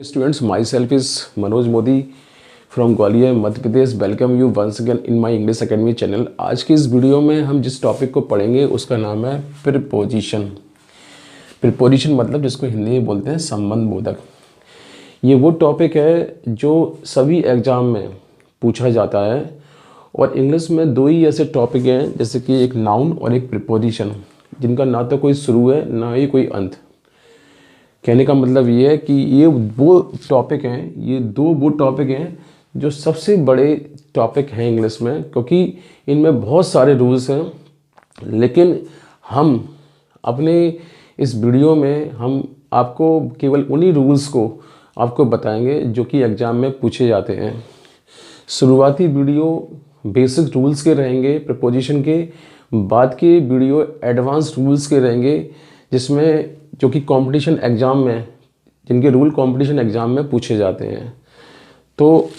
Students, myself is Manoj Modi from Gwalior Madhya Pradesh. Welcome you once again in my English academy channel. आज की इस video में हम जिस टॉपिक को पढ़ेंगे उसका नाम है प्रीपोजिशन। प्रीपोजिशन मतलब जिसको हिंदी में बोलते हैं संबंध बोधक। ये वो टॉपिक है जो सभी एग्ज़ाम में पूछा जाता है और इंग्लिश में दो ही ऐसे टॉपिक हैं जैसे कि एक नाउन और एक प्रीपोजिशन, जिनका ना तो कोई शुरू है ना ही कोई अंत। कहने का मतलब ये है कि ये वो टॉपिक हैं, ये दो वो टॉपिक हैं जो सबसे बड़े टॉपिक हैं इंग्लिश में, क्योंकि इनमें बहुत सारे रूल्स हैं। लेकिन हम अपने इस वीडियो में हम आपको केवल उन्हीं रूल्स को आपको बताएंगे जो कि एग्ज़ाम में पूछे जाते हैं। शुरुआती वीडियो बेसिक रूल्स के रहेंगे प्रीपोजिशन के, बाद के वीडियो एडवांस रूल्स के रहेंगे जिसमें जो कि कंपटीशन एग्ज़ाम में, जिनके रूल कंपटीशन एग्ज़ाम में पूछे जाते हैं। तो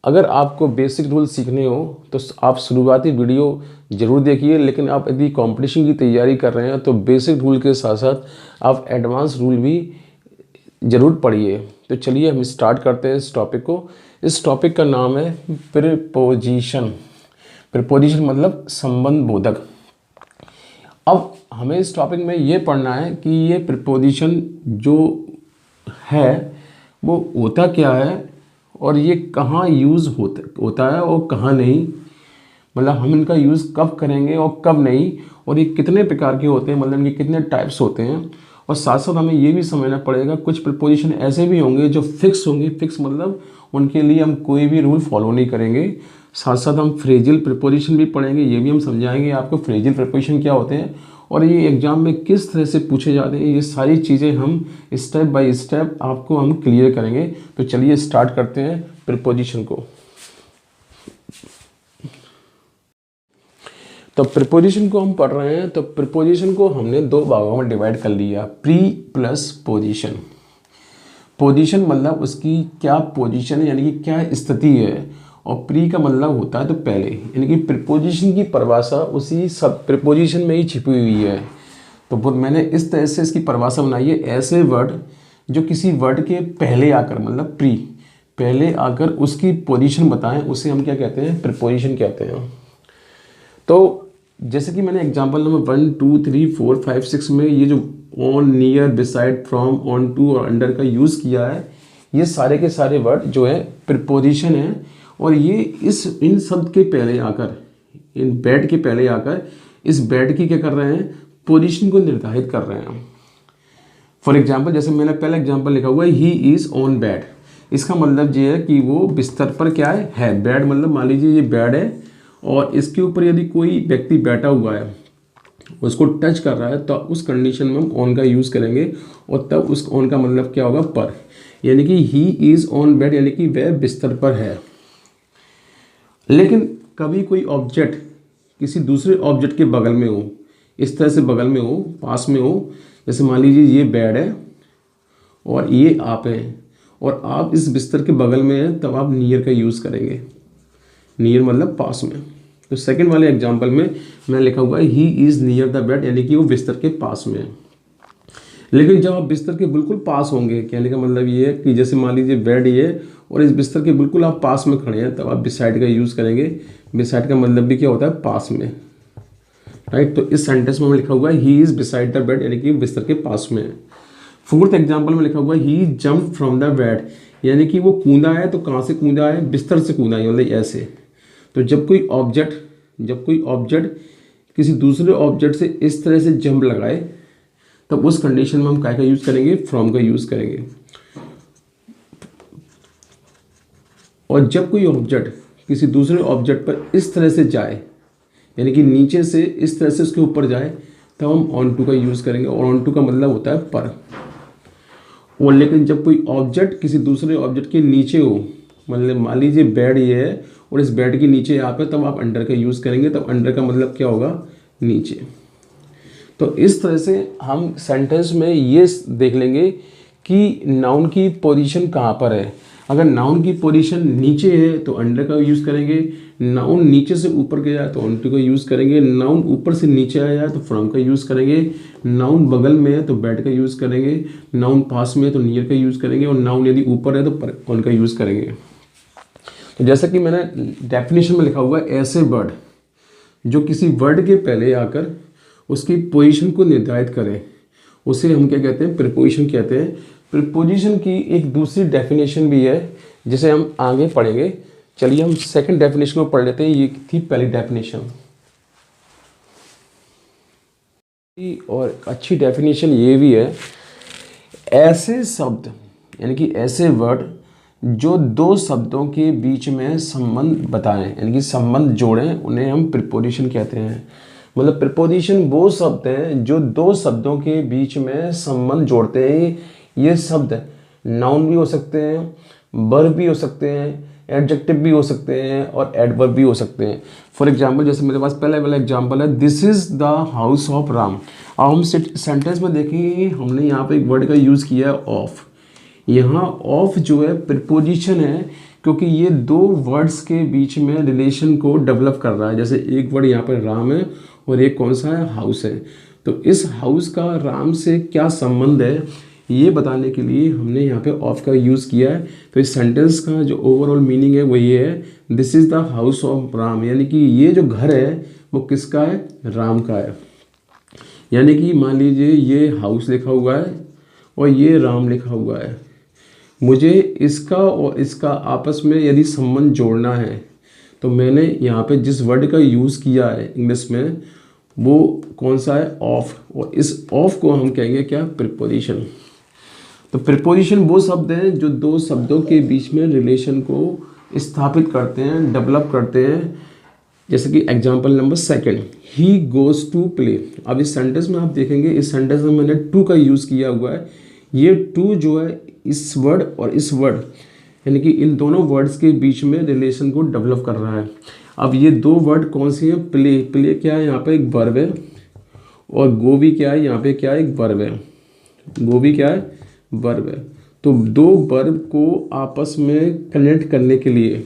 अगर आपको बेसिक रूल सीखने हो तो आप शुरुआती वीडियो ज़रूर देखिए, लेकिन आप यदि कंपटीशन की तैयारी कर रहे हैं तो बेसिक रूल के साथ साथ आप एडवांस रूल भी ज़रूर पढ़िए। तो चलिए हम स्टार्ट करते हैं इस टॉपिक को। इस टॉपिक का नाम है प्रीपोजिशन। प्रीपोजिशन मतलब संबंध बोधक। अब हमें इस टॉपिक में ये पढ़ना है कि ये प्रीपोजिशन जो है वो होता क्या है और ये कहाँ यूज़ होता है और कहाँ नहीं, मतलब हम इनका यूज़ कब करेंगे और कब नहीं, और ये कितने प्रकार के होते हैं, मतलब इनके कितने टाइप्स होते हैं। और साथ साथ हमें ये भी समझना पड़ेगा कुछ प्रीपोजिशन ऐसे भी होंगे जो फिक्स होंगे। फिक्स मतलब उनके लिए हम कोई भी रूल फॉलो नहीं करेंगे। साथ साथ हम फ्रेजिल प्रीपोजिशन भी पढ़ेंगे, ये भी हम समझाएंगे आपको फ्रेजिल प्रीपोजिशन क्या होते हैं और ये एग्ज़ाम में किस तरह से पूछे जाते हैं। ये सारी चीज़ें हम स्टेप बाय स्टेप आपको हम क्लियर करेंगे। तो चलिए स्टार्ट करते हैं प्रीपोजिशन को। तो प्रीपोजिशन को हम पढ़ रहे हैं, तो प्रीपोजिशन को हमने दो भागों में डिवाइड कर लिया, प्री प्लस पोजीशन। पोजीशन मतलब उसकी क्या पोजीशन है, यानी कि क्या स्थिति है, और प्री का मतलब होता है तो पहले, यानी कि प्रीपोजिशन की परिभाषा उसी सब प्रीपोजिशन में ही छिपी हुई है। तो मैंने इस तरह से इसकी परिभाषा बनाई है, ऐसे वर्ड जो किसी वर्ड के पहले आकर, मतलब प्री पहले आकर उसकी पोजीशन बताएं, उसे हम क्या कहते हैं, प्रीपोजिशन कहते हैं। तो जैसे कि मैंने एग्जांपल नंबर 1 2 3 4 5 6 में ये जो on, near, beside, from, on to और अंडर का यूज़ किया है, ये सारे के सारे वर्ड जो है प्रीपोजिशन है। और ये इन शब्द के पहले आकर, इन बैड के पहले आकर इस बैड की क्या कर रहे हैं, पोजीशन को निर्धारित कर रहे हैं। फॉर एग्जांपल जैसे मैंने पहला एग्जांपल लिखा हुआ है, ही इज़ ऑन बेड। इसका मतलब ये है कि वो बिस्तर पर क्या है बेड, मतलब मान लीजिए ये बेड है और इसके ऊपर यदि कोई व्यक्ति बैठा हुआ है, उसको टच कर रहा है, तो उस कंडीशन में हम ऑन का यूज़ करेंगे और तब उस ऑन का मतलब क्या होगा, पर। यानी कि ही इज़ ऑन बेड, यानी कि वह बिस्तर पर है। लेकिन कभी कोई ऑब्जेक्ट किसी दूसरे ऑब्जेक्ट के बगल में हो, इस तरह से बगल में हो, पास में हो, जैसे मान लीजिए ये बेड है और ये आप हैं और आप इस बिस्तर के बगल में हैं, तब आप नियर का यूज़ करेंगे। नियर मतलब पास में। तो सेकंड वाले एग्जांपल में मैंने लिखा हुआ है, he is near the bed, यानी कि वो बिस्तर के पास में है। लेकिन जब आप बिस्तर के बिल्कुल पास होंगे, कहने का मतलब ये है कि जैसे मान लीजिए बेड ये और इस बिस्तर के बिल्कुल आप पास में खड़े हैं, तब आप बिसाइड का यूज़ करेंगे। बिसाइड का मतलब भी क्या होता है, पास में, राइट। तो इस सेंटेंस में लिखा हुआ है, he is beside the bed, यानी कि बिस्तर के पास में है। फोर्थ एग्जाम्पल में लिखा हुआ है, ही जम्प फ्रॉम द बेड, यानी कि वो कूदा है। तो कहाँ से कूदा है, बिस्तर से कूदा है, मतलब ऐसे। तो जब कोई ऑब्जेक्ट किसी दूसरे ऑब्जेक्ट से इस तरह से जंप लगाए, तब उस कंडीशन में हम क्या का यूज़ करेंगे, फ्रॉम का यूज़ करेंगे। और जब कोई ऑब्जेक्ट किसी दूसरे ऑब्जेक्ट पर इस तरह से जाए, यानी कि नीचे से इस तरह से उसके ऊपर जाए, तब हम ऑन टू का यूज़ करेंगे। और ऑन टू का मतलब होता है पर। और लेकिन जब कोई ऑब्जेक्ट किसी दूसरे ऑब्जेक्ट के नीचे हो, मतलब मान लीजिए बेड ये है और इस बेड के नीचे आप है, तब आप अंडर का यूज़ करेंगे। तब अंडर का मतलब क्या होगा, नीचे। तो इस तरह से हम सेंटेंस में ये देख लेंगे कि नाउन की पोजीशन कहाँ पर है। अगर नाउन की पोजीशन नीचे है तो अंडर का यूज़ करेंगे, नाउन नीचे से ऊपर गया तो ऑन टू का यूज़ करेंगे, नाउन ऊपर से नीचे आया तो फ्रॉम का यूज़ करेंगे, नाउन बगल में है तो बैट का यूज़ करेंगे, नाउन पास में है तो नियर का यूज़ करेंगे, और नाउन यदि ऊपर है तो ऑन का यूज़ करेंगे। तो जैसा कि मैंने डेफिनेशन में लिखा हुआ है, ऐसे वर्ड जो किसी वर्ड के पहले आकर उसकी पोजीशन को निर्धारित करें उसे हम क्या कहते हैं, प्रीपोजिशन कहते हैं। प्रीपोजिशन की एक दूसरी डेफिनेशन भी है जिसे हम आगे पढ़ेंगे। चलिए हम सेकंड डेफिनेशन को पढ़ लेते हैं। ये थी पहली डेफिनेशन, और अच्छी डेफिनेशन ये भी है, ऐसे शब्द यानी कि ऐसे वर्ड जो दो शब्दों के बीच में संबंध बताएं यानी कि संबंध जोड़ें, उन्हें हम प्रीपोजिशन कहते हैं। मतलब प्रीपोजिशन वो शब्द हैं जो दो शब्दों के बीच में संबंध जोड़ते हैं। ये शब्द नाउन भी हो सकते हैं, वर्ब भी हो सकते हैं, एडजेक्टिव भी हो सकते हैं और एडवर्ब भी हो सकते हैं। फॉर एग्जाम्पल जैसे मेरे पास पहला वाला एग्जाम्पल है, this is the house of Ram. अब हम सेंटेंस में देखेंगे, हमने यहाँ पे एक वर्ड का यूज़ किया है ऑफ। यहाँ ऑफ जो है प्रीपोजिशन है, क्योंकि ये दो वर्ड्स के बीच में रिलेशन को डेवलप कर रहा है। जैसे एक वर्ड यहाँ पर राम है और एक कौन सा है, हाउस है। तो इस हाउस का राम से क्या संबंध है ये बताने के लिए हमने यहाँ पे ऑफ का यूज़ किया है। तो इस सेंटेंस का जो ओवरऑल मीनिंग है वो ये है, this is the house of Ram, यानी कि ये जो घर है वो किसका है, राम का है। यानी कि मान लीजिए ये हाउस लिखा हुआ है और ये राम लिखा हुआ है। मुझे इसका और इसका आपस में यदि संबंध जोड़ना है तो मैंने यहाँ पे जिस वर्ड का यूज़ किया है इंग्लिश में वो कौन सा है, ऑफ। और इस ऑफ को हम कहेंगे क्या, प्रीपोजिशन। तो प्रीपोजिशन वो शब्द हैं जो दो शब्दों के बीच में रिलेशन को स्थापित करते हैं, डेवलप करते हैं। जैसे कि example number second, he goes to play. अब इस सेंटेंस में आप देखेंगे, इस सेंटेंस में मैंने टू का यूज़ किया हुआ है। ये टू जो है इस वर्ड और इस वर्ड यानी कि इन दोनों वर्ड्स के बीच में रिलेशन को डेवलप कर रहा है। अब ये दो वर्ड कौन सी है, प्ले। प्ले क्या है, यहाँ पे एक वर्ब है, और गो भी क्या है, यहाँ पे क्या है, एक वर्ब है। गो भी क्या है, वर्ब है। तो दो वर्ब को आपस में कनेक्ट करने के लिए,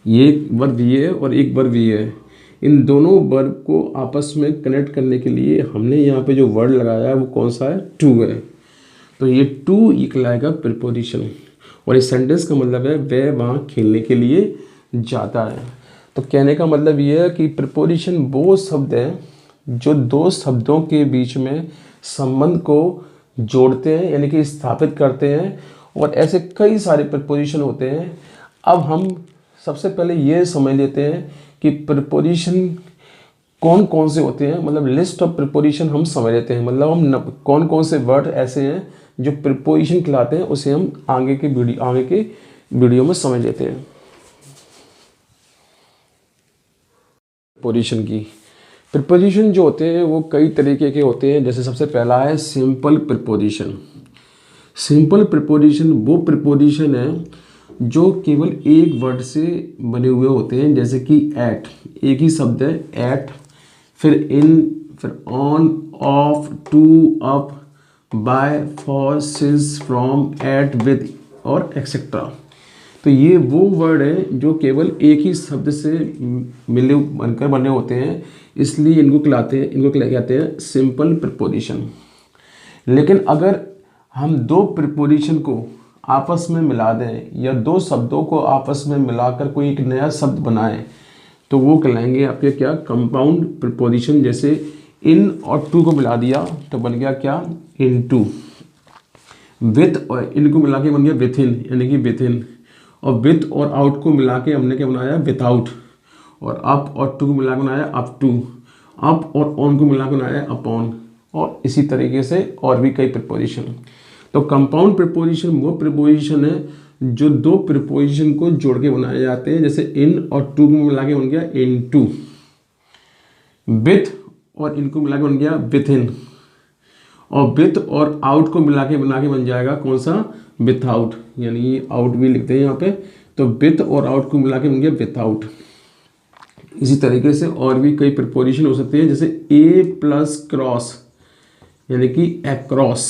ये वर्ब ये है और एक वर्ब ये है, इन दोनों वर्ब को आपस में कनेक्ट करने के लिए हमने यहाँ पे जो वर्ड लगाया है वो कौन सा है, टू है। तो ये टू कहलाएगा प्रीपोजिशन। और इस सेंटेंस का मतलब है वह वहाँ खेलने के लिए जाता है। तो कहने का मतलब ये है कि प्रीपोजिशन वो शब्द हैं जो दो शब्दों के बीच में संबंध को जोड़ते हैं यानी कि स्थापित करते हैं। और ऐसे कई सारे प्रीपोजिशन होते हैं। अब हम सबसे पहले ये समझ लेते हैं कि प्रीपोजिशन कौन कौन से होते हैं, मतलब लिस्ट ऑफ प्रीपोजिशन हम समझ लेते हैं। मतलब हम कौन कौन से वर्ड ऐसे हैं जो प्रीपोजिशन कहलाते हैं, उसे हम आगे के वीडियो में समझ लेते हैं। प्रीपोजिशन जो होते हैं वो कई तरीके के होते हैं। जैसे सबसे पहला है सिंपल प्रीपोजिशन। सिंपल प्रीपोजिशन वो प्रीपोजिशन है जो केवल एक वर्ड से बने हुए होते हैं। जैसे कि एट, एक ही शब्द है एट, फिर इन, फिर on, of, to, up, by, for, since, from, at, with और एक्सेट्रा। तो ये वो वर्ड हैं जो केवल एक ही शब्द से मिले बनकर बने होते हैं, इसलिए इनको कहते हैं सिंपल प्रीपोजिशन। लेकिन अगर हम दो प्रीपोजिशन को आपस में मिला दें या दो शब्दों को आपस में मिलाकर कोई एक नया शब्द बनाएं तो वो कहलाएंगे आपके क्या, कंपाउंड प्रीपोजिशन। जैसे इन और टू को मिला दिया तो बन गया क्या, इन टू। विथ और इनको मिला के बन गया विथ इन यानी कि विथ इन। और विथ और आउट को मिला के हमने क्या बनाया, विथआउट। और अप और टू को मिला के बनाया अप टू। अप और ऑन को मिला के बनाया अपॉन। और इसी तरीके से और भी कई प्रीपोजिशन। तो कंपाउंड प्रीपोजिशन वो प्रीपोजिशन है जो दो प्रीपोजिशन को जोड़ के बनाए जाते हैं। जैसे इन और टू को मिला के बन गया इन टू। विथ और इनको मिला के बन गया विथ इन। और विथ और आउट को मिला के बना के बन जाएगा कौन सा, विथआउट। यानी आउट भी लिखते हैं यहाँ पे। तो विथ और आउट को मिला के बन गया विथआउट। इसी तरीके से और भी कई प्रीपोजिशन हो सकते हैं। जैसे ए प्लस क्रॉस यानी कि अक्रॉस,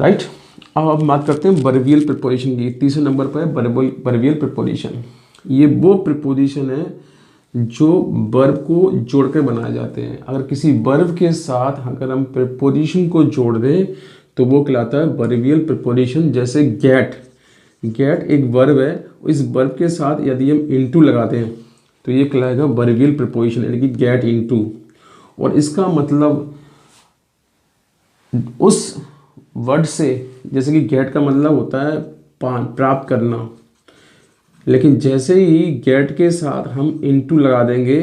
राइट। अब हम बात करते हैं वर्बियल प्रीपोजिशन की। तीसरे नंबर पर है वर्बियल प्रीपोजिशन। ये वो प्रीपोजिशन है जो वर्ब को जोड़कर बनाए जाते हैं। अगर किसी वर्ब के साथ अगर हम प्रीपोजिशन को जोड़ दें तो वो कहलाता है वर्बियल प्रीपोजिशन। जैसे गेट, गेट एक वर्ब है, इस वर्ब के साथ यदि हम इनटू लगाते हैं तो ये कहलाएगा वर्बियल प्रीपोजिशन, यानी कि गेट इनटू। और इसका मतलब उस वर्ड से, जैसे कि गेट का मतलब होता है प्राप्त करना, लेकिन जैसे ही गेट के साथ हम इनटू लगा देंगे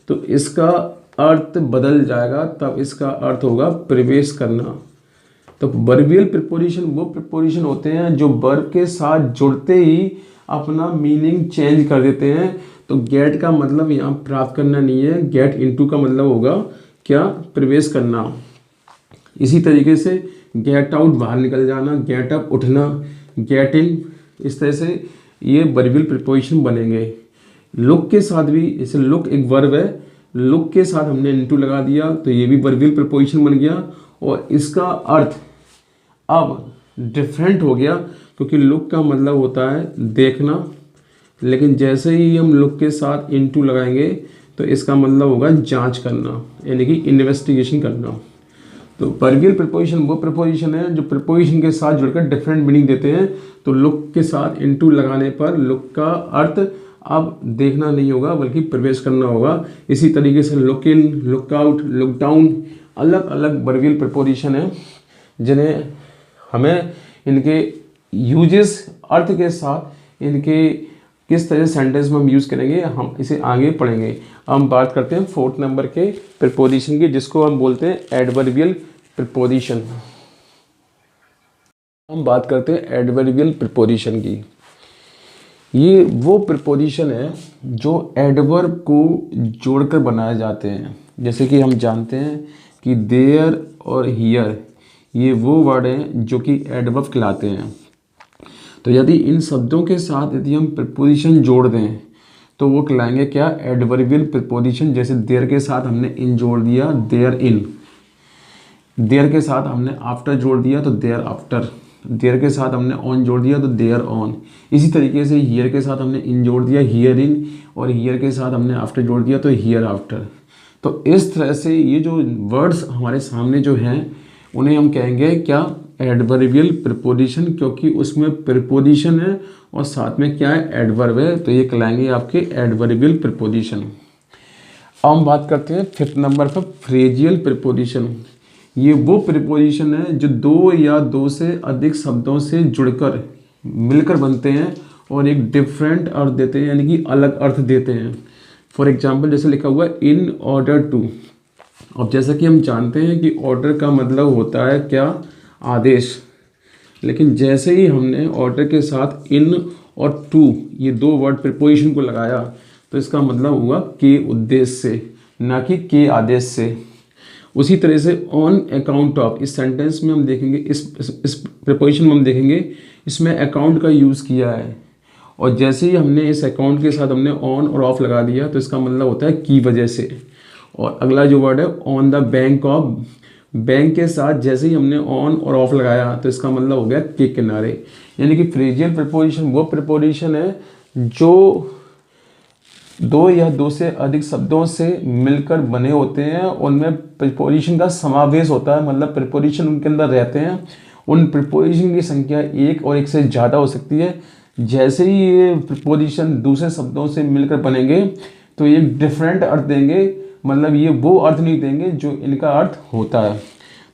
तो इसका अर्थ बदल जाएगा, तब इसका अर्थ होगा प्रवेश करना। तो वर्बियल प्रीपोजिशन वो प्रीपोजिशन होते हैं जो वर्ब के साथ जुड़ते ही अपना मीनिंग चेंज कर देते हैं। तो गेट का मतलब यहाँ प्राप्त करना नहीं है, गेट इनटू का मतलब होगा क्या, प्रवेश करना। इसी तरीके से गेट आउट बाहर निकल जाना, गेट अप उठना, गेट इन, इस तरह से ये वर्बियल प्रीपोजिशन बनेंगे। लुक के साथ भी, जैसे लुक एक वर्ब है, लुक के साथ हमने इनटू लगा दिया तो ये भी वर्बियल प्रीपोजिशन बन गया और इसका अर्थ अब डिफरेंट हो गया, क्योंकि लुक का मतलब होता है देखना, लेकिन जैसे ही हम लुक के साथ इनटू लगाएंगे तो इसका मतलब होगा जांच करना, यानी कि इन्वेस्टिगेशन करना। तो वर्बियल प्रीपोजिशन वो प्रीपोजिशन है जो प्रीपोजिशन के साथ जुड़कर डिफरेंट मीनिंग देते हैं। तो लुक के साथ इनटू लगाने पर लुक का अर्थ अब देखना नहीं होगा बल्कि प्रवेश करना होगा। इसी तरीके से look in, look out, look down, अलग अलग वर्बियल प्रीपोजिशन है जिन्हें हमें इनके यूजेस अर्थ के साथ इनके किस तरह सेंटेंस में हम यूज़ करेंगे, हम इसे आगे पढ़ेंगे। हम बात करते हैं 4th नंबर के प्रीपोजिशन की, जिसको हम बोलते हैं एडवर्बियल प्रीपोजिशन। हम बात करते हैं एडवर्बियल प्रीपोजिशन की। ये वो प्रीपोजिशन है जो एडवर्ब को जोड़कर बनाए जाते हैं। जैसे कि हम जानते हैं कि देयर और हियर ये वो वर्ड हैं जो कि एडवर्ब कहलाते हैं। तो यदि इन शब्दों के साथ यदि हम प्रीपोजिशन जोड़ दें तो वो कहलाएंगे क्या, एडवर्बियल प्रीपोजिशन। जैसे देयर के साथ हमने इन जोड़ दिया, देयर इन। देयर के साथ हमने आफ्टर जोड़ दिया तो देयर आफ्टर। देयर के साथ हमने ऑन जोड़ दिया तो देयर ऑन। इसी तरीके से हियर के साथ हमने इन जोड़ दिया, हियर इन, और हियर के साथ हमने आफ्टर जोड़ दिया तो हियर आफ्टर। तो इस तरह से ये जो वर्ड्स हमारे सामने जो हैं उन्हें हम कहेंगे क्या, एडवर्बियल प्रीपोजिशन, क्योंकि उसमें प्रीपोजिशन है और साथ में क्या है, एडवर्ब है। तो ये कहलाएंगे आपके एडवर्बियल प्रीपोजिशन। अब हम बात करते हैं 5th नंबर पर फ्रेजियल प्रीपोजिशन। ये वो प्रीपोजिशन है जो दो या दो से अधिक शब्दों से जुड़कर मिलकर बनते हैं और एक डिफरेंट अर्थ देते हैं, यानी कि अलग अर्थ देते हैं। फॉर एग्जाम्पल जैसे लिखा हुआ है इन ऑर्डर टू। अब जैसा कि हम जानते हैं कि ऑर्डर का मतलब होता है क्या, आदेश, लेकिन जैसे ही हमने ऑर्डर के साथ इन और टू ये दो वर्ड प्रीपोजिशन को लगाया तो इसका मतलब हुआ के उद्देश्य से, ना कि के आदेश से। उसी तरह से ऑन अकाउंट ऑफ, इस सेंटेंस में हम देखेंगे, इस प्रीपोजिशन में हम देखेंगे इसमें अकाउंट का यूज़ किया है, और जैसे ही हमने इस अकाउंट के साथ हमने ऑन और ऑफ लगा दिया तो इसका मतलब होता है की वजह से। और अगला जो वर्ड है on the bank of, bank के साथ जैसे ही हमने ऑन और ऑफ लगाया तो इसका मतलब हो गया के किनारे। यानी कि फ्रेजियल प्रीपोजिशन वो प्रीपोजिशन है जो दो या दो से अधिक शब्दों से मिलकर बने होते हैं, उनमें प्रीपोजिशन का समावेश होता है, मतलब प्रीपोजिशन उनके अंदर रहते हैं। उन प्रीपोजिशन की संख्या एक और एक से ज़्यादा हो सकती है। जैसे ही ये प्रीपोजिशन दूसरे शब्दों से मिलकर बनेंगे तो ये डिफरेंट अर्थ देंगे, मतलब ये वो अर्थ नहीं देंगे जो इनका अर्थ होता है।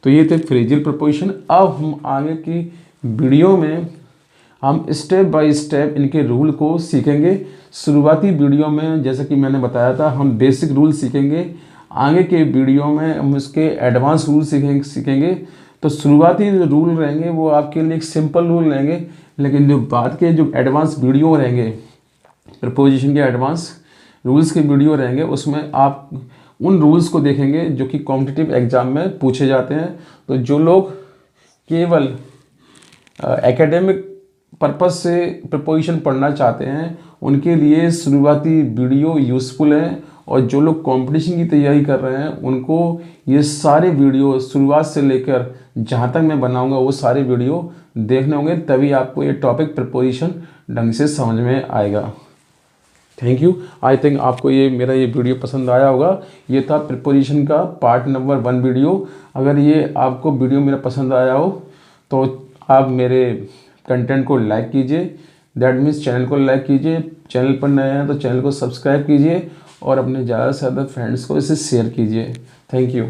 तो ये थे फ्रेजियल प्रीपोजिशन। अब हम आगे की वीडियो में हम स्टेप बाय स्टेप इनके रूल को सीखेंगे। शुरुआती वीडियो में जैसा कि मैंने बताया था हम बेसिक रूल सीखेंगे, आगे के वीडियो में हम इसके एडवांस रूल सीखेंगे। तो शुरुआती जो रूल रहेंगे वो आपके लिए एक सिंपल रूल रहेंगे, लेकिन जो बाद के जो एडवांस वीडियो रहेंगे, प्रीपोजिशन के एडवांस रूल्स के वीडियो रहेंगे, उसमें आप उन रूल्स को देखेंगे जो कि कॉम्पिटिटिव एग्जाम में पूछे जाते हैं। तो जो लोग केवल एकेडमिक पर्पस से प्रीपोजिशन पढ़ना चाहते हैं उनके लिए शुरुआती वीडियो यूज़फुल है, और जो लोग कंपटीशन की तैयारी कर रहे हैं उनको ये सारे वीडियो शुरुआत से लेकर जहाँ तक मैं बनाऊंगा वो सारे वीडियो देखने होंगे, तभी आपको ये टॉपिक प्रपोजिशन ढंग से समझ में आएगा। Thank you. आई थिंक आपको ये मेरा ये वीडियो पसंद आया होगा। ये था प्रीपोजिशन का पार्ट नंबर 1 वीडियो। अगर ये आपको वीडियो मेरा पसंद आया हो तो आप मेरे कंटेंट को लाइक कीजिए, दैट मीन्स चैनल को लाइक कीजिए, चैनल पर नए हैं तो चैनल को सब्सक्राइब कीजिए और अपने ज़्यादा से ज़्यादा फ्रेंड्स को इसे शेयर कीजिए। Thank you.